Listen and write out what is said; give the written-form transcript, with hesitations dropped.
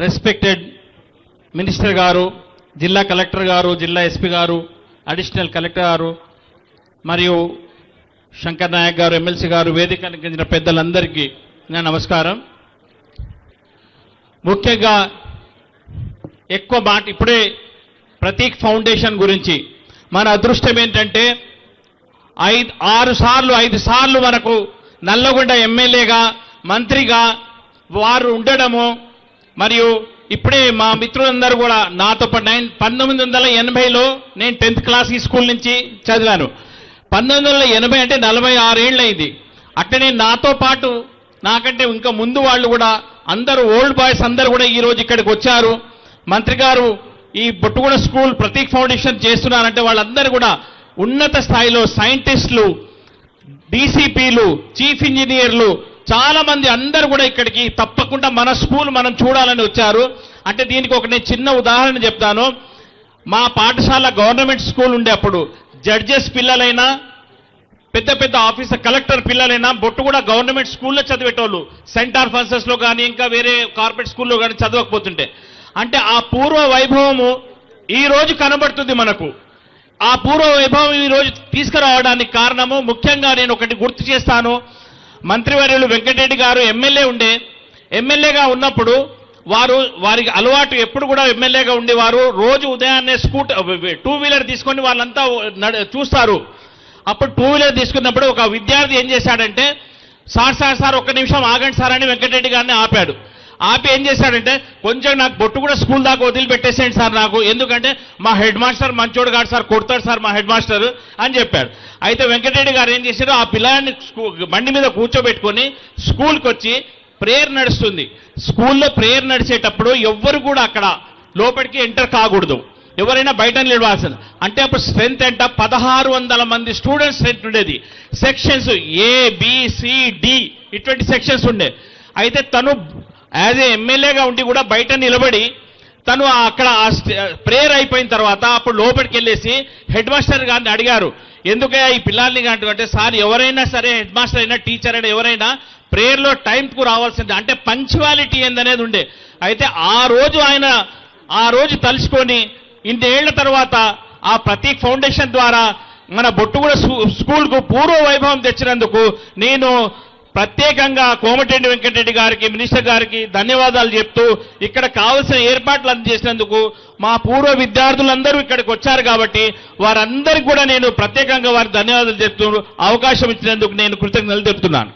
Respected minister గారు, జిల్లా collector గారు, జిల్లా ఎస్పీ గారు, అడిషనల్ కలెక్టర్ గారు మరియు శంకర్ నాయక్ గారు, ఎమ్మెల్సీ గారు, వేదిక అలంకరించిన పెద్దలందరికీ నా నమస్కారం. ముఖ్యంగా ఎక్కువ మాట ఇప్పుడే ప్రతీక్ ఫౌండేషన్ గురించి మన అదృష్టం ఏంటంటే 5 సార్లు మనకు నల్లగొండ ఎమ్మెల్యేగా, మంత్రిగా వారు ఉండడము, మరియు ఇప్పుడే మా మిత్రులందరూ కూడా నాతో పాటు 1980లో నేను 10th క్లాస్ ఈ స్కూల్ నుంచి చదివాను. 1980 అంటే 46 ఏళ్ళు అయింది. అట్లనే నాతో పాటు నాకంటే ఇంకా ముందు వాళ్ళు కూడా అందరూ ఓల్డ్ బాయ్స్ అందరూ కూడా ఈ రోజు ఇక్కడికి వచ్చారు. మంత్రి గారు ఈ బొట్టుగూడ స్కూల్ ప్రతీక్ ఫౌండేషన్ చేస్తున్నారంటే వాళ్ళందరూ కూడా ఉన్నత స్థాయిలో సైంటిస్టులు, డీసీపీలు, చీఫ్ ఇంజనీర్లు చాలా మంది అందరూ కూడా ఇక్కడికి తప్పకుండా మన స్కూల్ మనం చూడాలని వచ్చారు. అంటే దీనికి ఒక నేను చిన్న ఉదాహరణ చెప్తాను. మా పాఠశాల గవర్నమెంట్ స్కూల్ ఉండే అప్పుడు జడ్జెస్ పిల్లలైనా, పెద్ద పెద్ద ఆఫీసర్ కలెక్టర్ పిల్లలైనా బొట్టుగూడ గవర్నమెంట్ స్కూల్లో చదివేటోళ్ళు, సెంట్ ఆర్ఫాన్సెస్ లో కానీ ఇంకా వేరే కార్పొరేట్ స్కూల్లో కానీ చదవకపోతుంటే. అంటే ఆ పూర్వ వైభవము ఈ రోజు కనబడుతుంది మనకు. ఆ పూర్వ వైభవం ఈ రోజు తీసుకురావడానికి కారణము ముఖ్యంగా నేను ఒకటి గుర్తు చేస్తాను. మంత్రివర్యులు వెంకటరెడ్డి గారు ఎమ్మెల్యేగా ఉన్నప్పుడు వారికి అలవాటు ఎప్పుడు కూడా ఎమ్మెల్యేగా ఉండేవారు. రోజు ఉదయాన్నే టూ వీలర్ తీసుకొని వాళ్ళంతా చూస్తారు. అప్పుడు టూ వీలర్ తీసుకున్నప్పుడు ఒక విద్యార్థి ఏం చేశాడంటే, సార్ ఒక్క నిమిషం ఆగండి సార్ అని వెంకటరెడ్డి గారిని ఆపాడు. ఆపి ఏం చేశాడంటే, కొంచెం నాకు బొట్టుగూడ స్కూల్ దాకా వదిలిపెట్టేసేయండి సార్ నాకు, ఎందుకంటే మా హెడ్ మాస్టర్ మంచోడు కాదు సార్, కొడతాడు సార్ మా హెడ్ మాస్టర్ అని చెప్పాడు. అయితే వెంకటరెడ్డి గారు ఏం చేశారు, ఆ పిల్లాన్ని బండి మీద కూర్చోబెట్టుకొని స్కూల్కి వచ్చి ప్రేయర్ నడుస్తుంది. స్కూల్లో ప్రేయర్ నడిచేటప్పుడు ఎవ్వరు కూడా అక్కడ లోపలికి ఎంటర్ కాకూడదు, ఎవరైనా బయట నిలవాల్సింది. అంటే అప్పుడు స్ట్రెంత్ ఎంత 1600 మంది స్టూడెంట్స్ స్ట్రెంత్ ఉండేది. సెక్షన్స్ ఏ, బి, సి, డి ఇటువంటి సెక్షన్స్ ఉండే. అయితే తను యాజ్ ఏ ఎమ్మెల్యేగా ఉండి కూడా బయట నిలబడి తను అక్కడ ప్రేయర్ అయిపోయిన తర్వాత అప్పుడు లోపలికి వెళ్ళేసి హెడ్ మాస్టర్ గారిని అడిగారు, ఎందుకయ్యా ఈ పిల్లల్ని అంటే సార్ ఎవరైనా సరే, హెడ్ మాస్టర్ అయినా టీచర్ అయినా ఎవరైనా ప్రేయర్లో టైంకు రావాల్సిందే, అంటే పంక్చువాలిటీ ఏందనేది ఉండే. అయితే ఆ రోజు తలుచుకొని ఇన్నేళ్ల తర్వాత ఆ ప్రతీక్ ఫౌండేషన్ ద్వారా మన బొట్టుగూడ స్కూల్కు పూర్వ వైభవం తెచ్చినందుకు నేను ప్రత్యేకంగా కోమటిరెడ్డి వెంకటరెడ్డి గారికి, మినిస్టర్ గారికి ధన్యవాదాలు చెప్తూ, ఇక్కడ కావలసిన ఏర్పాట్లు అందజేసినందుకు మా పూర్వ విద్యార్థులందరూ ఇక్కడికి వచ్చారు కాబట్టి వారందరికీ కూడా నేను ప్రత్యేకంగా వారికి ధన్యవాదాలు చెప్తూ అవకాశం ఇచ్చినందుకు నేను కృతజ్ఞతలు తెలుపుతున్నాను.